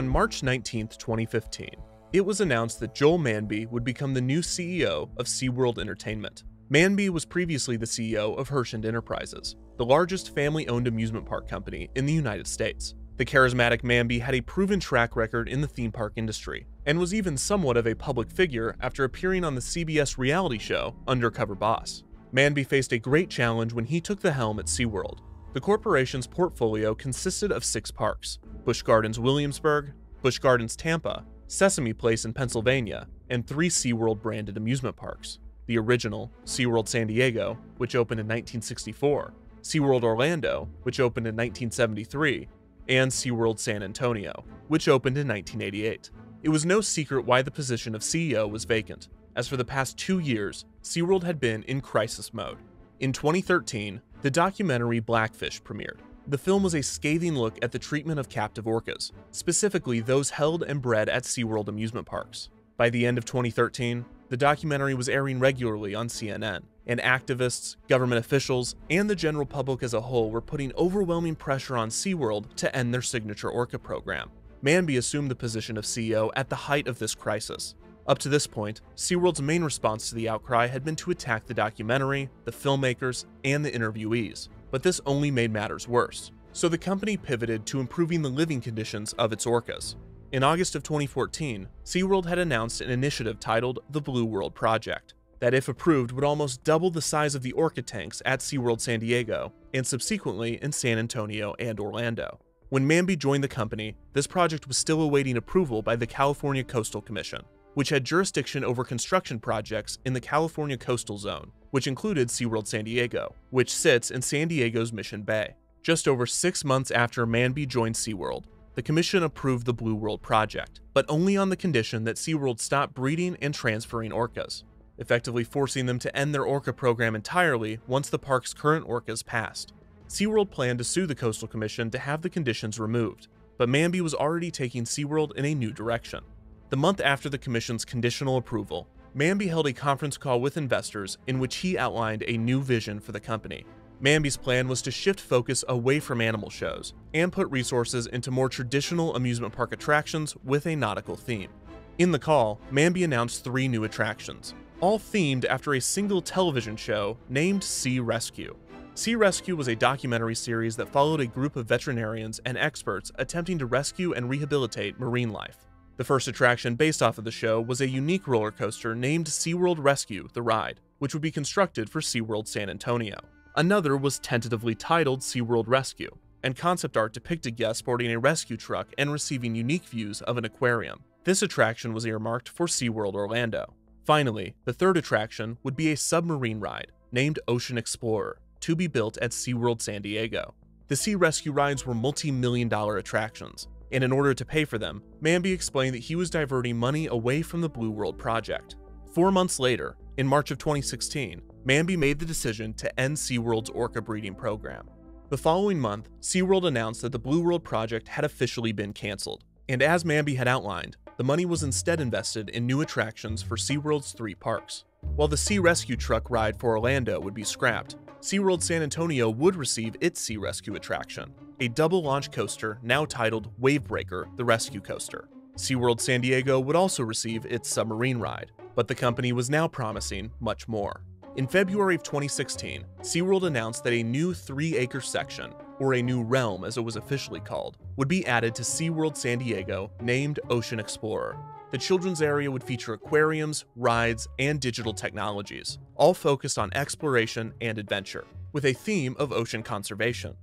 On March 19, 2015, it was announced that Joel Manby would become the new CEO of SeaWorld Entertainment. Manby was previously the CEO of Hershend Enterprises, the largest family-owned amusement park company in the United States. The charismatic Manby had a proven track record in the theme park industry, and was even somewhat of a public figure after appearing on the CBS reality show Undercover Boss. Manby faced a great challenge when he took the helm at SeaWorld. The corporation's portfolio consisted of 6 parks: Busch Gardens Williamsburg, Busch Gardens Tampa, Sesame Place in Pennsylvania, and 3 SeaWorld branded amusement parks: the original SeaWorld San Diego, which opened in 1964, SeaWorld Orlando, which opened in 1973, and SeaWorld San Antonio, which opened in 1988. It was no secret why the position of CEO was vacant, as for the past 2 years, SeaWorld had been in crisis mode. In 2013, the documentary BLACKFISH premiered. The film was a scathing look at the treatment of captive orcas, specifically those held and bred at SeaWorld amusement parks. By the end of 2013, the documentary was airing regularly on CNN, and activists, government officials, and the general public as a whole were putting overwhelming pressure on SeaWorld to end their signature orca program. Manby assumed the position of CEO at the height of this crisis. Up to this point, SeaWorld's main response to the outcry had been to attack the documentary, the filmmakers, and the interviewees, but this only made matters worse. So the company pivoted to improving the living conditions of its orcas. In August of 2014, SeaWorld had announced an initiative titled the Blue World Project, that if approved would almost double the size of the orca tanks at SeaWorld San Diego, and subsequently in San Antonio and Orlando. When Manby joined the company, this project was still awaiting approval by the California Coastal Commission, which had jurisdiction over construction projects in the California Coastal Zone, which included SeaWorld San Diego, which sits in San Diego's Mission Bay. Just over 6 months after Manby joined SeaWorld, the commission approved the Blue World Project, but only on the condition that SeaWorld stop breeding and transferring orcas, effectively forcing them to end their orca program entirely once the park's current orcas passed. SeaWorld planned to sue the Coastal Commission to have the conditions removed, but Manby was already taking SeaWorld in a new direction. The month after the commission's conditional approval, Manby held a conference call with investors in which he outlined a new vision for the company. Manby's plan was to shift focus away from animal shows and put resources into more traditional amusement park attractions with a nautical theme. In the call, Manby announced 3 new attractions, all themed after a single television show named Sea Rescue. Sea Rescue was a documentary series that followed a group of veterinarians and experts attempting to rescue and rehabilitate marine life. The first attraction based off of the show was a unique roller coaster named SeaWorld Rescue: The Ride, which would be constructed for SeaWorld San Antonio. Another was tentatively titled SeaWorld Rescue, and concept art depicted guests sporting a rescue truck and receiving unique views of an aquarium. This attraction was earmarked for SeaWorld Orlando. Finally, the third attraction would be a submarine ride named Ocean Explorer, to be built at SeaWorld San Diego. The Sea Rescue rides were multi-million-dollar attractions, and in order to pay for them, Manby explained that he was diverting money away from the Blue World Project. 4 months later, in March of 2016, Manby made the decision to end SeaWorld's orca breeding program. The following month, SeaWorld announced that the Blue World Project had officially been canceled, and as Manby had outlined, the money was instead invested in new attractions for SeaWorld's 3 parks. While the Sea Rescue truck ride for Orlando would be scrapped, SeaWorld San Antonio would receive its Sea Rescue attraction, a double-launch coaster now titled Wavebreaker: The Rescue Coaster. SeaWorld San Diego would also receive its submarine ride, but the company was now promising much more. In February of 2016, SeaWorld announced that a new 3-acre section, or a new realm as it was officially called, would be added to SeaWorld San Diego named Ocean Explorer. The children's area would feature aquariums, rides, and digital technologies, all focused on exploration and adventure, with a theme of ocean conservation.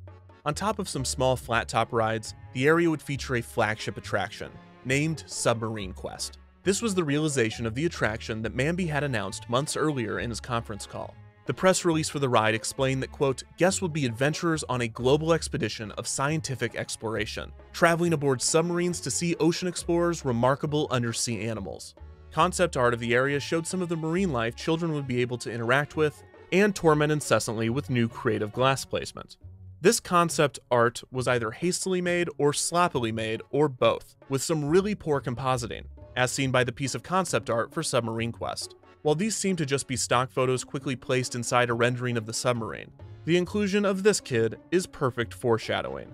On top of some small flat-top rides, the area would feature a flagship attraction, named Submarine Quest. This was the realization of the attraction that Manby had announced months earlier in his conference call. The press release for the ride explained that, quote, guests would be adventurers on a global expedition of scientific exploration, traveling aboard submarines to see ocean explorers' remarkable undersea animals. Concept art of the area showed some of the marine life children would be able to interact with and torment incessantly with new creative glass placement. This concept art was either hastily made or sloppily made, or both, with some really poor compositing, as seen by the piece of concept art for Submarine Quest. While these seem to just be stock photos quickly placed inside a rendering of the submarine, the inclusion of this kid is perfect foreshadowing.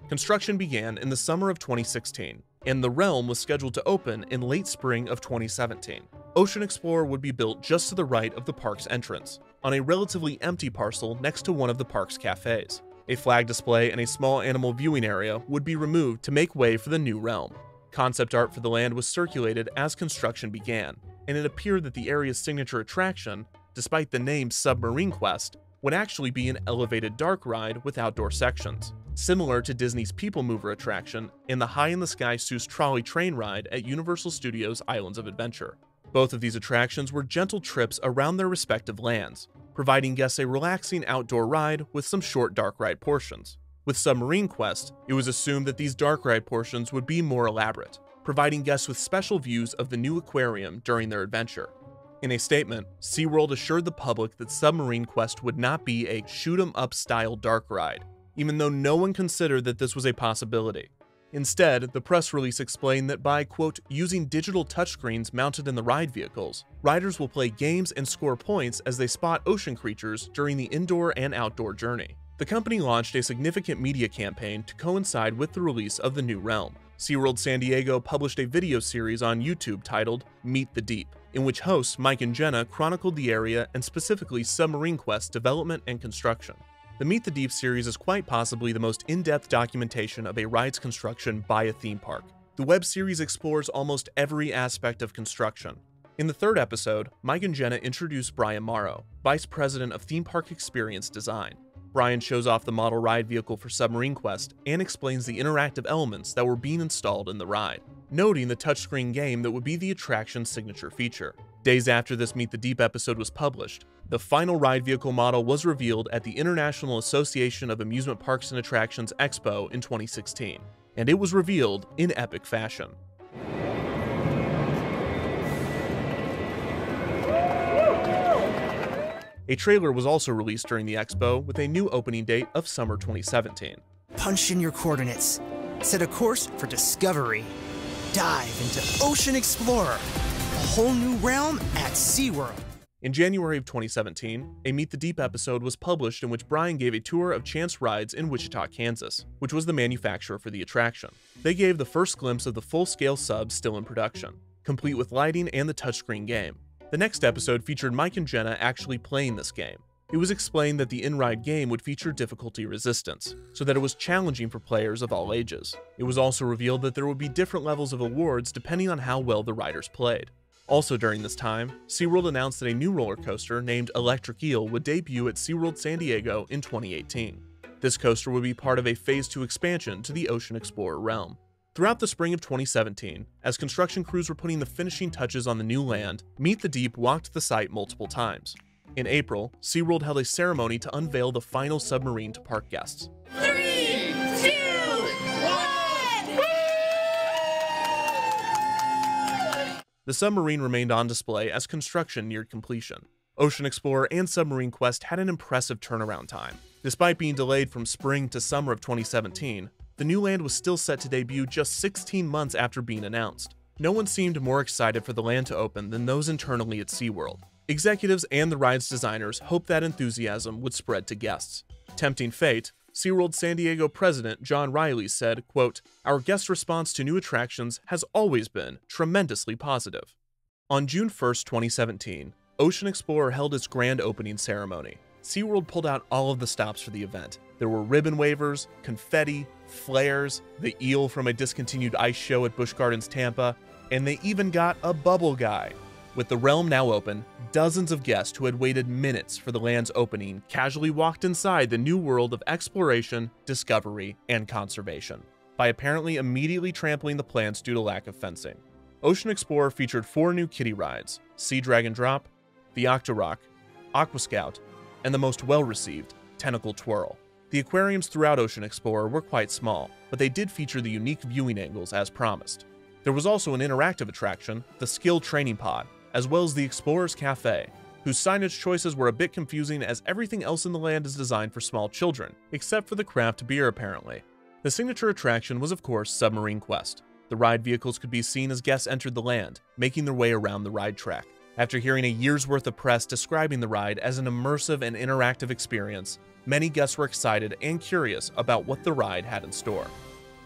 Construction began in the summer of 2016, and the realm was scheduled to open in late spring of 2017. Ocean Explorer would be built just to the right of the park's entrance, on a relatively empty parcel next to one of the park's cafes. A flag display and a small animal viewing area would be removed to make way for the new realm. Concept art for the land was circulated as construction began, and it appeared that the area's signature attraction, despite the name Submarine Quest, would actually be an elevated dark ride with outdoor sections, similar to Disney's People Mover attraction and the high-in-the-sky Seuss trolley train ride at Universal Studios' Islands of Adventure. Both of these attractions were gentle trips around their respective lands, providing guests a relaxing outdoor ride with some short dark ride portions. With Submarine Quest, it was assumed that these dark ride portions would be more elaborate, providing guests with special views of the new aquarium during their adventure. In a statement, SeaWorld assured the public that Submarine Quest would not be a shoot-'em-up style dark ride, even though no one considered that this was a possibility. Instead, the press release explained that by, quote, using digital touchscreens mounted in the ride vehicles, riders will play games and score points as they spot ocean creatures during the indoor and outdoor journey. The company launched a significant media campaign to coincide with the release of the new realm. SeaWorld San Diego published a video series on YouTube titled Meet the Deep, in which hosts Mike and Jenna chronicled the area and specifically Submarine Quest development and construction. The Meet the Deep series is quite possibly the most in-depth documentation of a ride's construction by a theme park. The web series explores almost every aspect of construction. In the third episode, Mike and Jenna introduce Brian Morrow, Vice President of Theme Park Experience Design. Brian shows off the model ride vehicle for Submarine Quest and explains the interactive elements that were being installed in the ride, noting the touchscreen game that would be the attraction's signature feature. Days after this Meet the Deep episode was published, the final ride vehicle model was revealed at the International Association of Amusement Parks and Attractions Expo in 2016, and it was revealed in epic fashion. A trailer was also released during the expo with a new opening date of summer 2017. Punch in your coordinates. Set a course for discovery. Dive into Ocean Explorer, a whole new realm at SeaWorld. In January of 2017, a Meet the Deep episode was published in which Brian gave a tour of Chance Rides in Wichita, Kansas, which was the manufacturer for the attraction. They gave the first glimpse of the full-scale sub still in production, complete with lighting and the touchscreen game. The next episode featured Mike and Jenna actually playing this game. It was explained that the in-ride game would feature difficulty resistance, so that it was challenging for players of all ages. It was also revealed that there would be different levels of awards depending on how well the riders played. Also during this time, SeaWorld announced that a new roller coaster named Electric Eel would debut at SeaWorld San Diego in 2018. This coaster would be part of a Phase 2 expansion to the Ocean Explorer realm. Throughout the spring of 2017, as construction crews were putting the finishing touches on the new land, Meet the Deep walked the site multiple times. In April, SeaWorld held a ceremony to unveil the final submarine to park guests. 3, 2, 1! The submarine remained on display as construction neared completion. Ocean Explorer and Submarine Quest had an impressive turnaround time. Despite being delayed from spring to summer of 2017, the new land was still set to debut just 16 months after being announced. No one seemed more excited for the land to open than those internally at SeaWorld. Executives and the ride's designers hoped that enthusiasm would spread to guests. Tempting fate, SeaWorld San Diego president John Riley said, quote, "Our guest response to new attractions has always been tremendously positive." On June 1st, 2017, Ocean Explorer held its grand opening ceremony. SeaWorld pulled out all of the stops for the event. There were ribbon wavers, confetti, flares, the eel from a discontinued ice show at Busch Gardens Tampa, and they even got a bubble guy. With the realm now open, dozens of guests who had waited minutes for the land's opening casually walked inside the new world of exploration, discovery, and conservation, by apparently immediately trampling the plants due to lack of fencing. Ocean Explorer featured 4 new kiddie rides: Sea Dragon Drop, the Octorock, Aqua Scout, and the most well-received, Tentacle Twirl. The aquariums throughout Ocean Explorer were quite small, but they did feature the unique viewing angles as promised. There was also an interactive attraction, the Skill Training Pod, as well as the Explorer's Cafe, whose signage choices were a bit confusing as everything else in the land is designed for small children, except for the craft beer apparently. The signature attraction was of course Submarine Quest. The ride vehicles could be seen as guests entered the land, making their way around the ride track. After hearing a year's worth of press describing the ride as an immersive and interactive experience, many guests were excited and curious about what the ride had in store.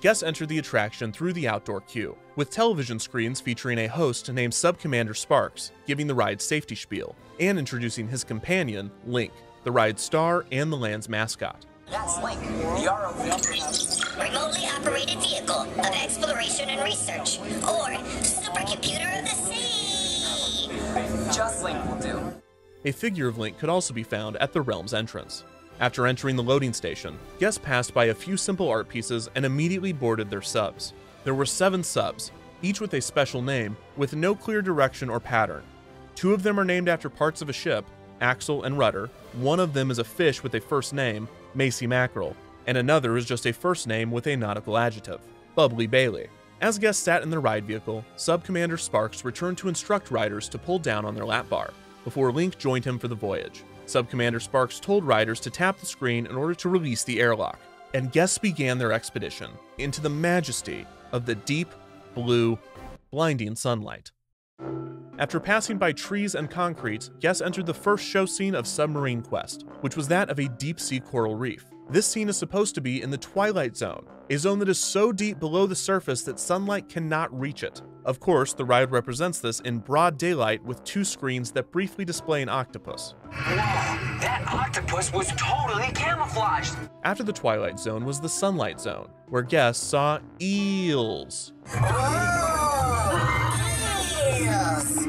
Guests enter the attraction through the outdoor queue, with television screens featuring a host named Sub-Commander Sparks giving the ride's safety spiel, and introducing his companion, Link, the ride's star and the land's mascot. That's Link, the ROV. Remotely operated vehicle of exploration and research, or supercomputer of the sea. Just Link will do. A figure of Link could also be found at the realm's entrance. After entering the loading station, guests passed by a few simple art pieces and immediately boarded their subs. There were 7 subs, each with a special name, with no clear direction or pattern. 2 of them are named after parts of a ship, axle and rudder. 1 of them is a fish with a first name, MACI MACKEREL, and another is just a first name with a nautical adjective, Bubbly Bailey. As guests sat in their ride vehicle, Sub-Commander Sparks returned to instruct riders to pull down on their lap bar, before Link joined him for the voyage. Sub-Commander Sparks told riders to tap the screen in order to release the airlock, and guests began their expedition into the majesty of the deep, blue, blinding sunlight. After passing by trees and concrete, guests entered the first show scene of Submarine Quest, which was that of a deep-sea coral reef. This scene is supposed to be in the Twilight Zone, a zone that is so deep below the surface that sunlight cannot reach it. Of course, the ride represents this in broad daylight with 2 screens that briefly display an octopus. Whoa, that octopus was totally camouflaged! After the Twilight Zone was the Sunlight Zone, where guests saw eels.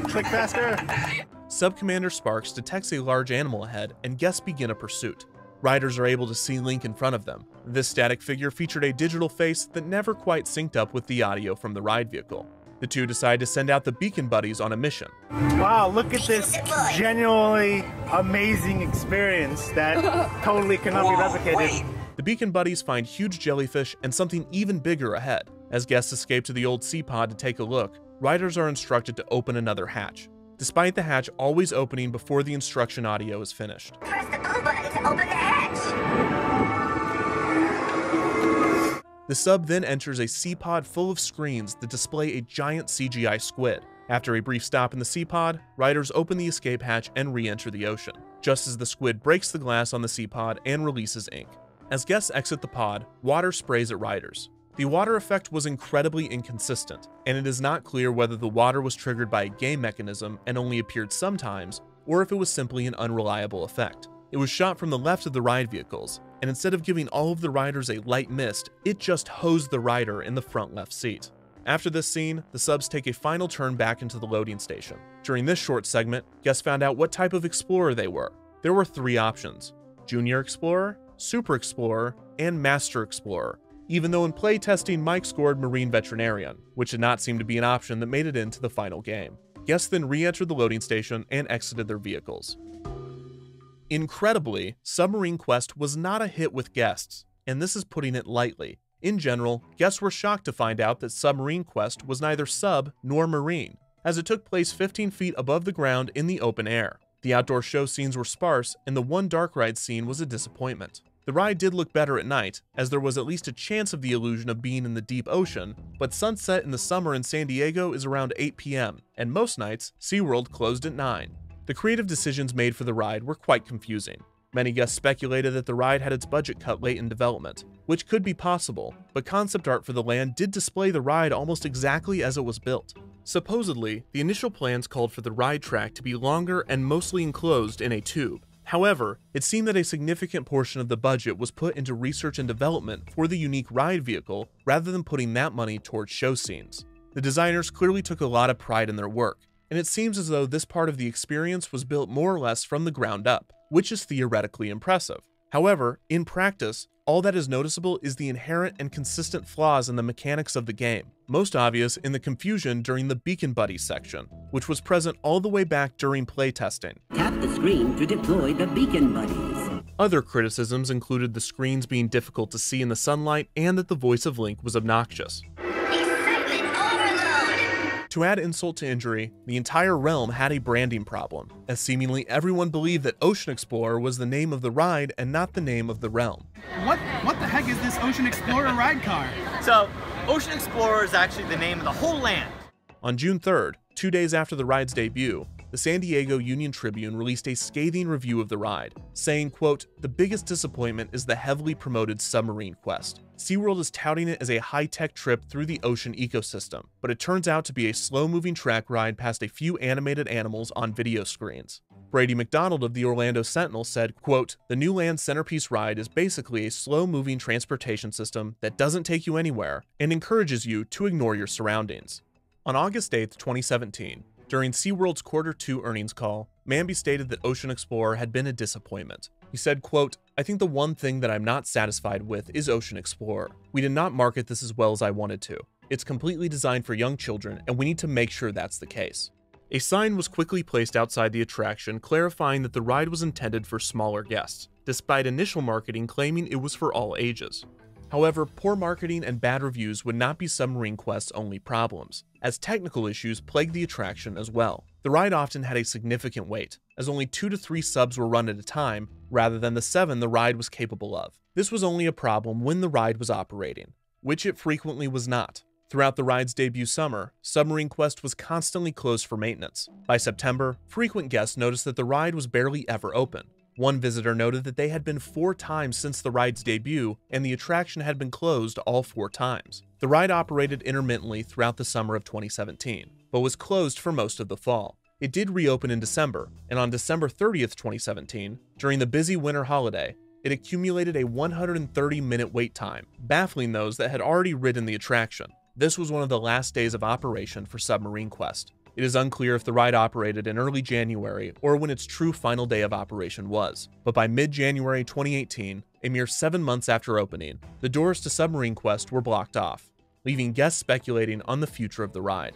Click faster! Sub-Commander Sparks detects a large animal ahead, and guests begin a pursuit. Riders are able to see Link in front of them. This static figure featured a digital face that never quite synced up with the audio from the ride vehicle. The 2 decide to send out the Beacon Buddies on a mission. Wow, look at this genuinely amazing experience that totally cannot be replicated. Wait. The Beacon Buddies find huge jellyfish and something even bigger ahead. As guests escape to the old sea pod to take a look, riders are instructed to open another hatch, despite the hatch always opening before the instruction audio is finished. Press the blue button to open the hatch! The sub then enters a sea pod full of screens that display a giant CGI squid. After a brief stop in the sea pod, riders open the escape hatch and re-enter the ocean, just as the squid breaks the glass on the sea pod and releases ink. As guests exit the pod, water sprays at riders. The water effect was incredibly inconsistent, and it is not clear whether the water was triggered by a game mechanism and only appeared sometimes, or if it was simply an unreliable effect. It was shot from the left of the ride vehicles, and instead of giving all of the riders a light mist, it just hosed the rider in the front left seat. After this scene, the subs take a final turn back into the loading station. During this short segment, guests found out what type of explorer they were. There were 3 options: Junior Explorer, Super Explorer, and Master Explorer, even though in playtesting Mike scored Marine Veterinarian, which did not seem to be an option that made it into the final game. Guests then re-entered the loading station and exited their vehicles. Incredibly, Submarine Quest was not a hit with guests, and this is putting it lightly. In general, guests were shocked to find out that Submarine Quest was neither sub nor marine, as it took place 15 feet above the ground in the open air. The outdoor show scenes were sparse, and the one dark ride scene was a disappointment. The ride did look better at night, as there was at least a chance of the illusion of being in the deep ocean, but sunset in the summer in San Diego is around 8 p.m., and most nights, SeaWorld closed at 9. The creative decisions made for the ride were quite confusing. Many guests speculated that the ride had its budget cut late in development, which could be possible, but concept art for the land did display the ride almost exactly as it was built. Supposedly, the initial plans called for the ride track to be longer and mostly enclosed in a tube. However, it seemed that a significant portion of the budget was put into research and development for the unique ride vehicle rather than putting that money towards show scenes. The designers clearly took a lot of pride in their work, and it seems as though this part of the experience was built more or less from the ground up, which is theoretically impressive. However, in practice, all that is noticeable is the inherent and consistent flaws in the mechanics of the game, most obvious in the confusion during the Beacon Buddies section, which was present all the way back during playtesting. Tap the screen to deploy the Beacon Buddies. Other criticisms included the screens being difficult to see in the sunlight and that the voice of Link was obnoxious. To add insult to injury, the entire realm had a branding problem, as seemingly everyone believed that Ocean Explorer was the name of the ride and not the name of the realm. What the heck is this Ocean Explorer ride car? So, Ocean Explorer is actually the name of the whole land. On June 3rd, 2 days after the ride's debut, the San Diego Union Tribune released a scathing review of the ride, saying, quote, "The biggest disappointment is the heavily promoted Submarine Quest. SeaWorld is touting it as a high-tech trip through the ocean ecosystem, but it turns out to be a slow-moving track ride past a few animated animals on video screens. Brady McDonald of the Orlando Sentinel said, quote, "The new land centerpiece ride is basically a slow-moving transportation system that doesn't take you anywhere and encourages you to ignore your surroundings." On August 8, 2017, during SeaWorld's Q2 earnings call, Manby stated that Ocean Explorer had been a disappointment. He said, quote, "I think the one thing that I'm not satisfied with is Ocean Explorer. We did not market this as well as I wanted to. It's completely designed for young children, and we need to make sure that's the case." A sign was quickly placed outside the attraction clarifying that the ride was intended for smaller guests, despite initial marketing claiming it was for all ages. However, poor marketing and bad reviews would not be Submarine Quest's only problems, as technical issues plagued the attraction as well. The ride often had a significant wait, as only 2 to 3 subs were run at a time, rather than the 7 the ride was capable of. This was only a problem when the ride was operating, which it frequently was not. Throughout the ride's debut summer, Submarine Quest was constantly closed for maintenance. By September, frequent guests noticed that the ride was barely ever open. One visitor noted that they had been 4 times since the ride's debut, and the attraction had been closed all 4 times. The ride operated intermittently throughout the summer of 2017, but was closed for most of the fall. It did reopen in December, and on December 30th, 2017, during the busy winter holiday, it accumulated a 130-minute wait time, baffling those that had already ridden the attraction. This was one of the last days of operation for Submarine Quest. It is unclear if the ride operated in early January or when its true final day of operation was, but by mid-January 2018, a mere 7 months after opening, the doors to Submarine Quest were blocked off, leaving guests speculating on the future of the ride.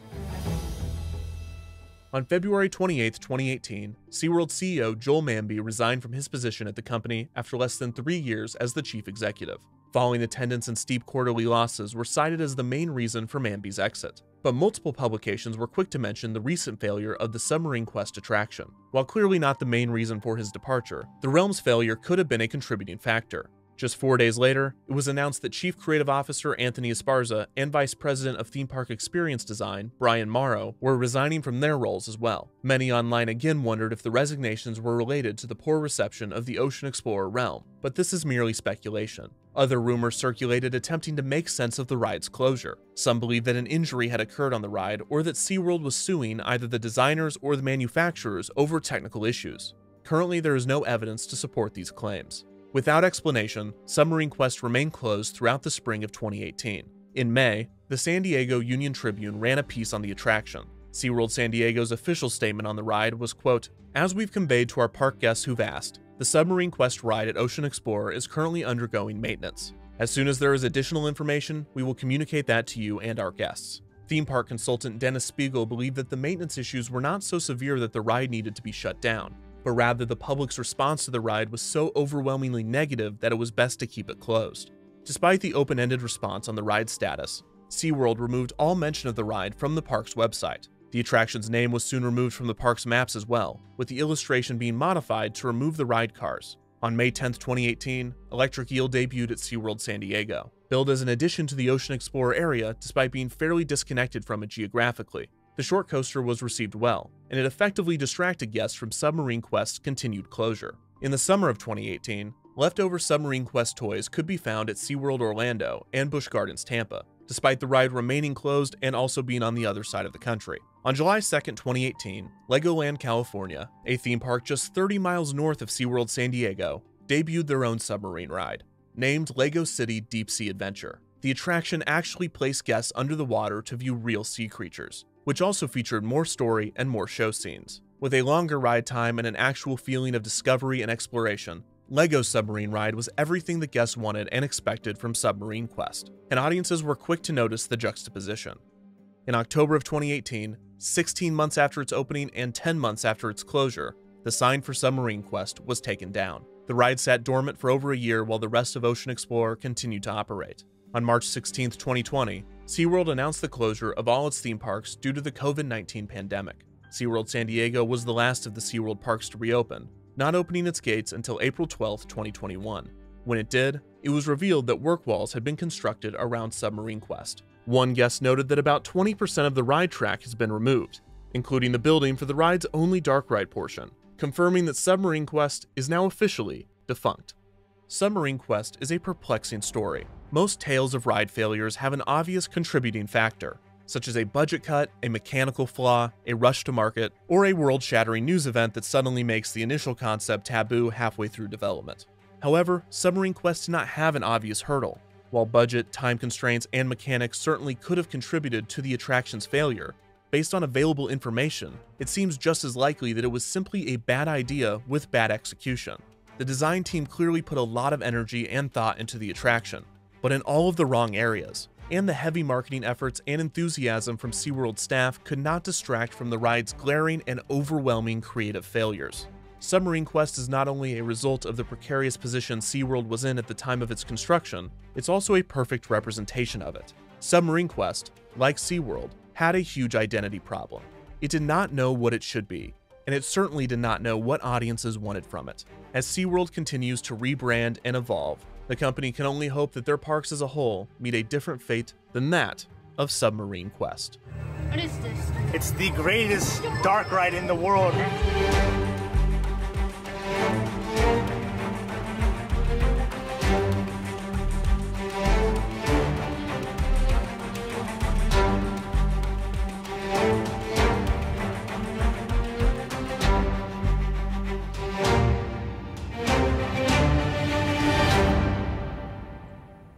On February 28, 2018, SeaWorld CEO Joel Manby resigned from his position at the company after less than 3 years as the chief executive. Falling attendance and steep quarterly losses were cited as the main reason for Manby's exit, but multiple publications were quick to mention the recent failure of the Submarine Quest attraction. While clearly not the main reason for his departure, the realm's failure could have been a contributing factor. Just 4 days later, it was announced that Chief Creative Officer Anthony Esparza and Vice President of Theme Park Experience Design, Brian Morrow, were resigning from their roles as well. Many online again wondered if the resignations were related to the poor reception of the Ocean Explorer realm, but this is merely speculation. Other rumors circulated attempting to make sense of the ride's closure. Some believe that an injury had occurred on the ride or that SeaWorld was suing either the designers or the manufacturers over technical issues. Currently, there is no evidence to support these claims. Without explanation, Submarine Quest remained closed throughout the spring of 2018. In May, the San Diego Union Tribune ran a piece on the attraction. SeaWorld San Diego's official statement on the ride was, quote, "As we've conveyed to our park guests who've asked, the Submarine Quest ride at Ocean Explorer is currently undergoing maintenance. As soon as there is additional information, we will communicate that to you and our guests." Theme park consultant Dennis Spiegel believed that the maintenance issues were not so severe that the ride needed to be shut down, but rather the public's response to the ride was so overwhelmingly negative that it was best to keep it closed. Despite the open-ended response on the ride's status, SeaWorld removed all mention of the ride from the park's website. The attraction's name was soon removed from the park's maps as well, with the illustration being modified to remove the ride cars. On May 10, 2018, Electric Eel debuted at SeaWorld San Diego, billed as an addition to the Ocean Explorer area despite being fairly disconnected from it geographically. The short coaster was received well, and it effectively distracted guests from Submarine Quest's continued closure. In the summer of 2018, leftover Submarine Quest toys could be found at SeaWorld Orlando and Busch Gardens Tampa, despite the ride remaining closed and also being on the other side of the country. On July 2, 2018, Legoland California, a theme park just 30 miles north of SeaWorld San Diego, debuted their own submarine ride, named Lego City Deep Sea Adventure. The attraction actually placed guests under the water to view real sea creatures, which also featured more story and more show scenes. With a longer ride time and an actual feeling of discovery and exploration, Lego's Submarine Ride was everything the guests wanted and expected from Submarine Quest, and audiences were quick to notice the juxtaposition. In October of 2018, 16 months after its opening and 10 months after its closure, the sign for Submarine Quest was taken down. The ride sat dormant for over a year while the rest of Ocean Explorer continued to operate. On March 16, 2020, SeaWorld announced the closure of all its theme parks due to the COVID-19 pandemic. SeaWorld San Diego was the last of the SeaWorld parks to reopen, not opening its gates until April 12, 2021. When it did, it was revealed that work walls had been constructed around Submarine Quest. One guest noted that about 20% of the ride track has been removed, including the building for the ride's only dark ride portion, confirming that Submarine Quest is now officially defunct. Submarine Quest is a perplexing story. Most tales of ride failures have an obvious contributing factor, such as a budget cut, a mechanical flaw, a rush to market, or a world-shattering news event that suddenly makes the initial concept taboo halfway through development. However, Submarine Quest did not have an obvious hurdle. While budget, time constraints, and mechanics certainly could have contributed to the attraction's failure, based on available information, it seems just as likely that it was simply a bad idea with bad execution. The design team clearly put a lot of energy and thought into the attraction, but in all of the wrong areas, and the heavy marketing efforts and enthusiasm from SeaWorld staff could not distract from the ride's glaring and overwhelming creative failures. Submarine Quest is not only a result of the precarious position SeaWorld was in at the time of its construction, it's also a perfect representation of it. Submarine Quest, like SeaWorld, had a huge identity problem. It did not know what it should be, and it certainly did not know what audiences wanted from it. As SeaWorld continues to rebrand and evolve, the company can only hope that their parks as a whole meet a different fate than that of Submarine Quest. What is this? It's the greatest dark ride in the world.